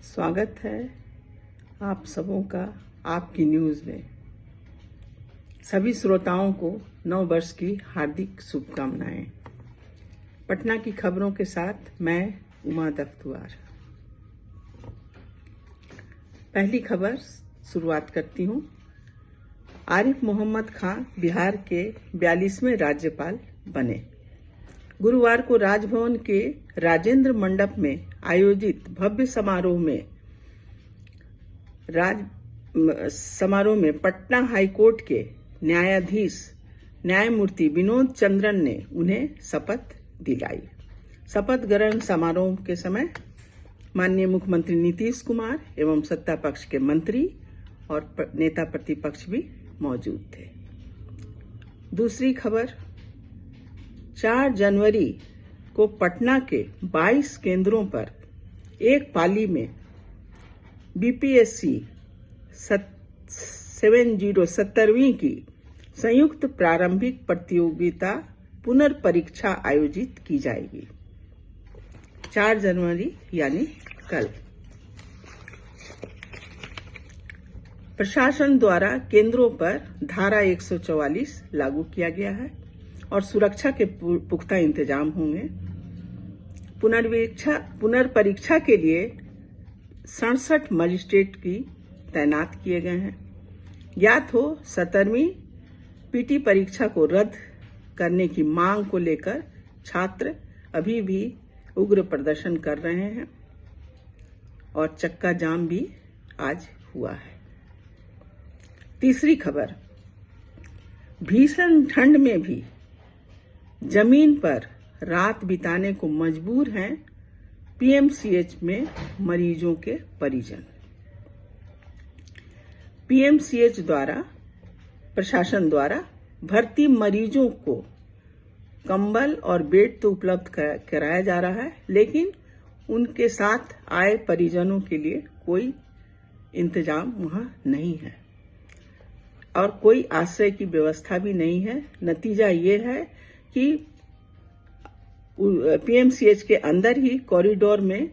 स्वागत है आप सबों का आपकी न्यूज़ में। सभी श्रोताओं को नव वर्ष की हार्दिक शुभकामनाएं। पटना की खबरों के साथ मैं उमा दफ्तुआर। पहली खबर शुरुआत करती हूं। आरिफ मोहम्मद खान बिहार के 42वें राज्यपाल बने। गुरुवार को राजभवन के राजेंद्र मंडप में आयोजित भव्य समारोह में पटना हाईकोर्ट के न्यायाधीश न्यायमूर्ति विनोद चंद्रन ने उन्हें शपथ दिलाई। शपथ ग्रहण समारोह के समय माननीय मुख्यमंत्री नीतीश कुमार एवं सत्ता पक्ष के मंत्री और नेता प्रतिपक्ष भी मौजूद थे। दूसरी खबर, 4 जनवरी को पटना के 22 केंद्रों पर एक पाली में बीपीएससी 70 की संयुक्त प्रारंभिक प्रतियोगिता पुनर्परीक्षा आयोजित की जाएगी। 4 जनवरी यानी कल। प्रशासन द्वारा केंद्रों पर धारा 144 लागू किया गया है और सुरक्षा के पुख्ता इंतजाम होंगे। पुनर्परीक्षा के लिए 67 मजिस्ट्रेट की तैनात किए गए हैं। ज्ञात हो 17वीं पीटी परीक्षा को रद्द करने की मांग को लेकर छात्र अभी भी उग्र प्रदर्शन कर रहे हैं और चक्का जाम भी आज हुआ है। तीसरी खबर, भीषण ठंड में भी जमीन पर रात बिताने को मजबूर हैं पीएमसीएच में मरीजों के परिजन। पीएमसीएच द्वारा प्रशासन द्वारा भर्ती मरीजों को कंबल और बेड तो उपलब्ध कराया जा रहा है, लेकिन उनके साथ आए परिजनों के लिए कोई इंतजाम वहां नहीं है और कोई आश्रय की व्यवस्था भी नहीं है। नतीजा ये है कि पीएमसीएच के अंदर ही कॉरिडोर में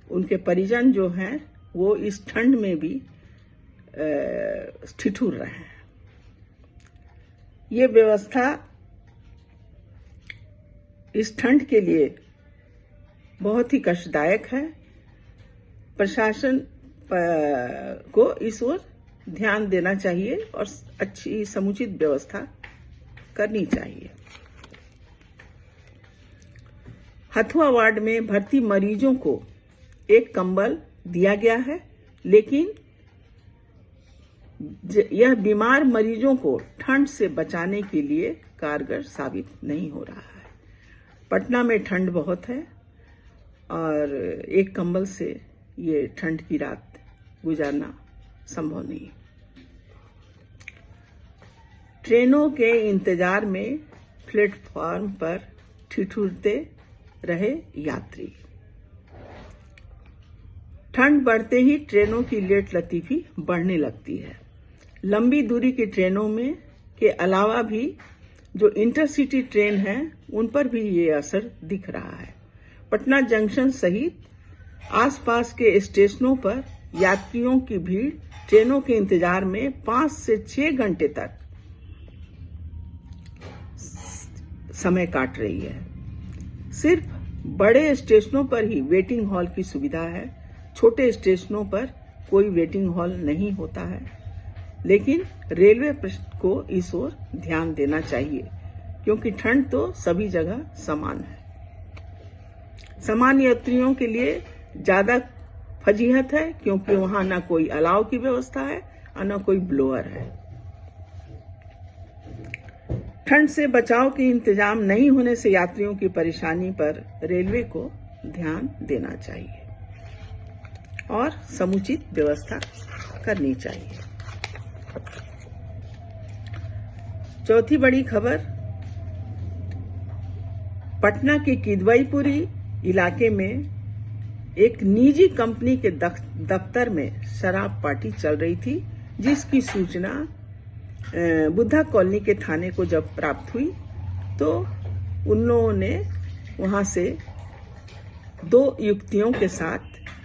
उनके परिजन जो हैं वो इस ठंड में भी ठिठुर रहे हैं। ये व्यवस्था इस ठंड के लिए बहुत ही कष्टदायक है। प्रशासन को इस ओर ध्यान देना चाहिए और अच्छी समुचित व्यवस्था करनी चाहिए। हथुआ वार्ड में भर्ती मरीजों को एक कंबल दिया गया है, लेकिन यह बीमार मरीजों को ठंड से बचाने के लिए कारगर साबित नहीं हो रहा है। पटना में ठंड बहुत है और एक कंबल से ये ठंड की रात गुजारना संभव नहीं। ट्रेनों के इंतजार में प्लेटफॉर्म पर ठिठुरते रहे यात्री। ठंड बढ़ते ही ट्रेनों की लेट लतीफी बढ़ने लगती है। लंबी दूरी की ट्रेनों में के अलावा भी जो इंटरसिटी ट्रेन हैं उन पर भी ये असर दिख रहा है। पटना जंक्शन सहित आसपास के स्टेशनों पर यात्रियों की भीड़ ट्रेनों के इंतजार में 5 से 6 घंटे तक समय काट रही है। सिर्फ बड़े स्टेशनों पर ही वेटिंग हॉल की सुविधा है। छोटे स्टेशनों पर कोई वेटिंग हॉल नहीं होता है, लेकिन रेलवे को इस ओर ध्यान देना चाहिए क्योंकि ठंड तो सभी जगह समान है। सामान्य यात्रियों के लिए ज्यादा फजीहत है क्योंकि वहां न कोई अलाव की व्यवस्था है और न कोई ब्लोअर है। ठंड से बचाव के इंतजाम नहीं होने से यात्रियों की परेशानी पर रेलवे को ध्यान देना चाहिए और समुचित व्यवस्था करनी चाहिए। चौथी बड़ी खबर, पटना के किदवईपुरी इलाके में एक निजी कंपनी के दफ्तर में शराब पार्टी चल रही थी, जिसकी सूचना बुद्धा कॉलोनी के थाने को जब प्राप्त हुई तो उन लोगों ने वहां से 2 युवतियों के साथ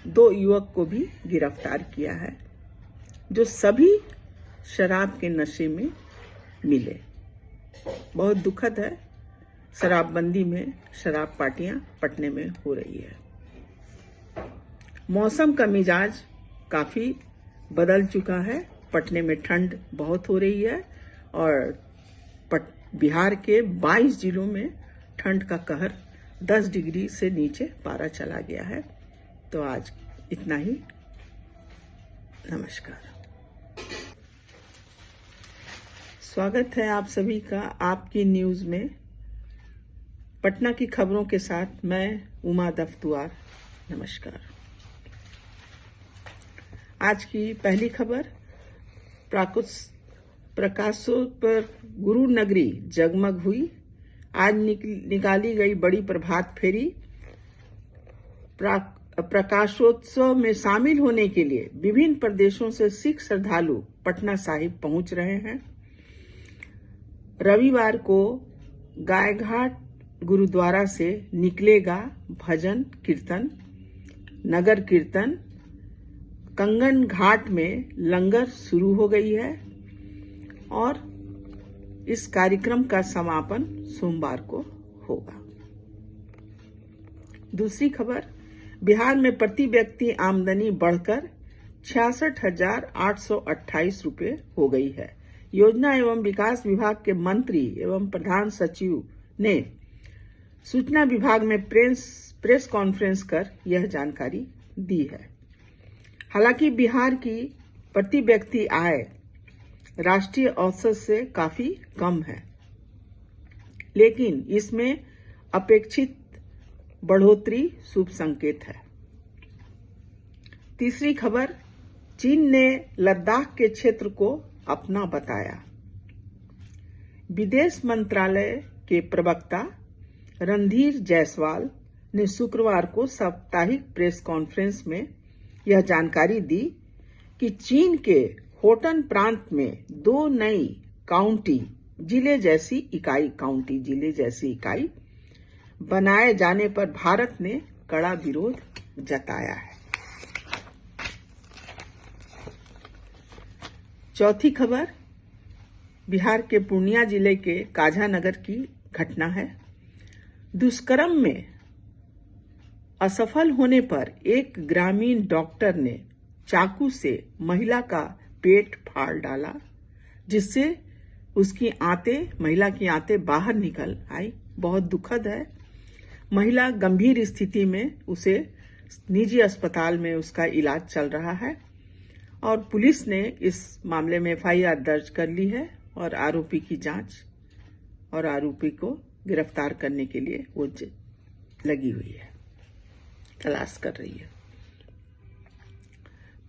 2 युवक को भी गिरफ्तार किया है, जो सभी शराब के नशे में मिले। बहुत दुखद है, शराबबंदी में शराब पार्टियां पटने में हो रही है। मौसम का मिजाज काफी बदल चुका है। पटने में ठंड बहुत हो रही है और बिहार के 22 जिलों में ठंड का कहर 10 डिग्री से नीचे पारा चला गया है। तो आज इतना ही। नमस्कार। स्वागत है आप सभी का आपकी न्यूज में। पटना की खबरों के साथ मैं उमा दफ्तुआर। नमस्कार। आज की पहली खबर, प्रकाशों पर गुरु नगरी जगमग हुई। आज निकाली गई बड़ी प्रभात फेरी। प्रकाशोत्सव में शामिल होने के लिए विभिन्न प्रदेशों से सिख श्रद्धालु पटना साहिब पहुंच रहे हैं। रविवार को गायघाट गुरुद्वारा से निकलेगा भजन कीर्तन, नगर कीर्तन। कंगन घाट में लंगर शुरू हो गई है और इस कार्यक्रम का समापन सोमवार को होगा। दूसरी खबर, बिहार में प्रति व्यक्ति आमदनी बढ़कर 66,828 रुपये हो गई है। योजना एवं विकास विभाग के मंत्री एवं प्रधान सचिव ने सूचना विभाग में प्रेस कॉन्फ्रेंस कर यह जानकारी दी है। हालांकि बिहार की प्रति व्यक्ति आय राष्ट्रीय औसत से काफी कम है, लेकिन इसमें अपेक्षित बढ़ोतरी शुभ संकेत है। तीसरी खबर, चीन ने लद्दाख के क्षेत्र को अपना बताया। विदेश मंत्रालय के प्रवक्ता रणधीर जायसवाल ने शुक्रवार को साप्ताहिक प्रेस कॉन्फ्रेंस में यह जानकारी दी कि चीन के होटन प्रांत में 2 नई काउंटी जिले जैसी इकाई बनाए जाने पर भारत ने कड़ा विरोध जताया है। चौथी खबर, बिहार के पूर्णिया जिले के काझा नगर की घटना है। दुष्कर्म में असफल होने पर एक ग्रामीण डॉक्टर ने चाकू से महिला का पेट फाड़ डाला, जिससे महिला की आंतें बाहर निकल आई। बहुत दुखद है। महिला गंभीर स्थिति में, उसे निजी अस्पताल में उसका इलाज चल रहा है और पुलिस ने इस मामले में FIR दर्ज कर ली है और आरोपी की जांच और आरोपी को गिरफ्तार करने के लिए वो लगी हुई है, तलाश कर रही है।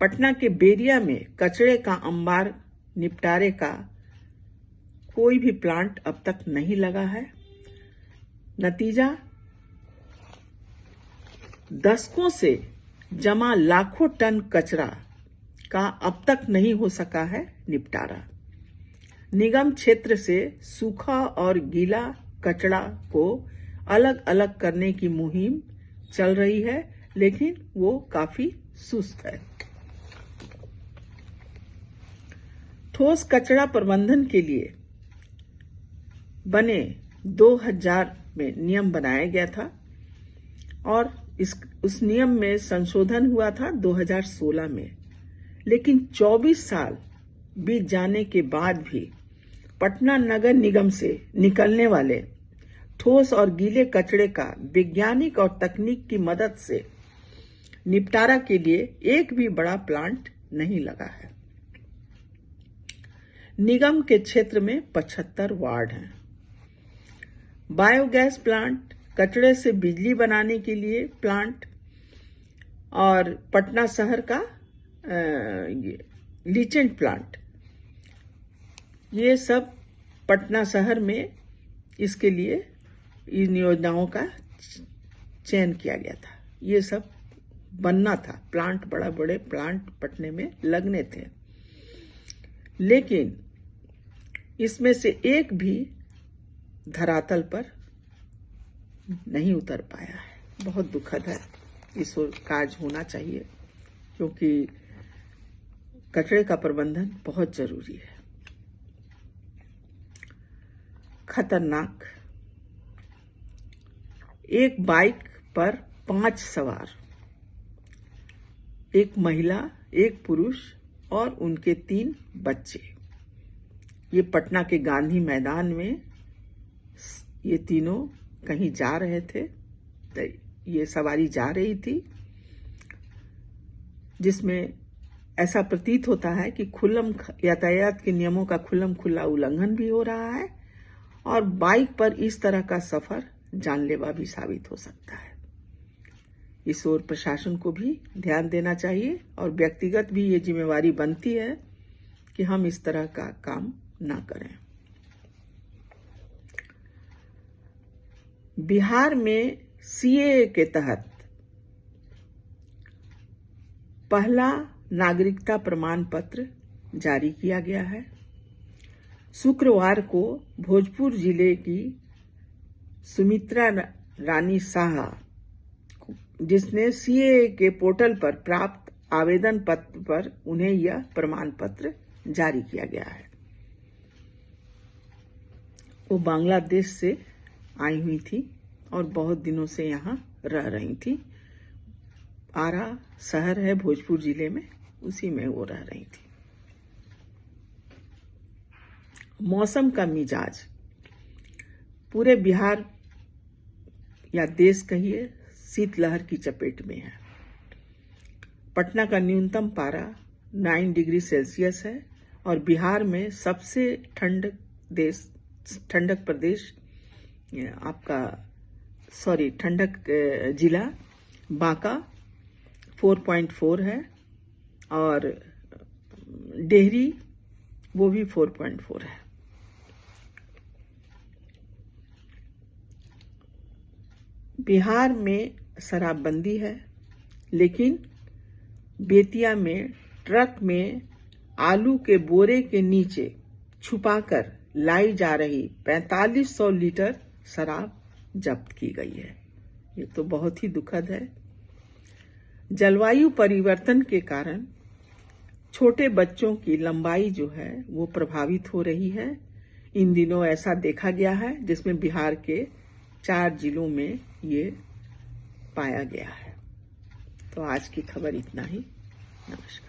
पटना के बेरिया में कचरे का अंबार निपटारे का कोई भी प्लांट अब तक नहीं लगा है। नतीजा, दशकों से जमा लाखों टन कचरा का अब तक नहीं हो सका है निपटारा। निगम क्षेत्र से सूखा और गीला कचरा को अलग अलग करने की मुहिम चल रही है, लेकिन वो काफी सुस्त है। ठोस कचरा प्रबंधन के लिए बने 2000 में नियम बनाया गया था और उस नियम में संशोधन हुआ था 2016 में, लेकिन 24 साल बीत जाने के बाद भी पटना नगर निगम से निकलने वाले ठोस और गीले कचरे का वैज्ञानिक और तकनीक की मदद से निपटारा के लिए एक भी बड़ा प्लांट नहीं लगा है। निगम के क्षेत्र में 75 वार्ड हैं। बायोगैस प्लांट, कचरे से बिजली बनाने के लिए प्लांट और पटना शहर का लीचेंट प्लांट, ये सब पटना शहर में इसके लिए इन योजनाओं का चयन किया गया था। ये सब बनना था, प्लांट, बड़े प्लांट पटने में लगने थे, लेकिन इसमें से एक भी धरातल पर नहीं उतर पाया है। बहुत दुखद है। इस कार्य होना चाहिए, क्योंकि कचरे का प्रबंधन बहुत जरूरी है। खतरनाक, एक बाइक पर 5 सवार, एक महिला, एक पुरुष और उनके 3 बच्चे। ये पटना के गांधी मैदान में ये तीनों कहीं जा रहे थे। ये सवारी जा रही थी, जिसमें ऐसा प्रतीत होता है कि खुल्लम यातायात के नियमों का खुल्लम खुल्ला उल्लंघन भी हो रहा है और बाइक पर इस तरह का सफर जानलेवा भी साबित हो सकता है। इस ओर प्रशासन को भी ध्यान देना चाहिए और व्यक्तिगत भी ये जिम्मेवारी बनती है कि हम इस तरह का काम ना करें। बिहार में सीएए के तहत पहला नागरिकता प्रमाण पत्र जारी किया गया है। शुक्रवार को भोजपुर जिले की सुमित्रा रानी शाह, जिसने सीएए के पोर्टल पर प्राप्त आवेदन पत्र पर उन्हें यह प्रमाण पत्र जारी किया गया है। वो बांग्लादेश से आई हुई थी और बहुत दिनों से यहाँ रह रही थी। आरा शहर है भोजपुर जिले में, उसी में वो रह रही थी। मौसम का मिजाज पूरे बिहार या देश कहिए शीतलहर की चपेट में है। पटना का न्यूनतम पारा 9 डिग्री सेल्सियस है और बिहार में सबसे ठंडक प्रदेश ठंडक जिला बांका 4.4 है और डेहरी वो भी 4.4 है। बिहार में शराबबंदी है, लेकिन बेतिया में ट्रक में आलू के बोरे के नीचे छुपाकर लाई जा रही 4500 लीटर शराब जब्त की गई है। ये तो बहुत ही दुखद है। जलवायु परिवर्तन के कारण छोटे बच्चों की लंबाई जो है वो प्रभावित हो रही है। इन दिनों ऐसा देखा गया है, जिसमें बिहार के 4 जिलों में ये पाया गया है। तो आज की खबर इतना ही। नमस्कार।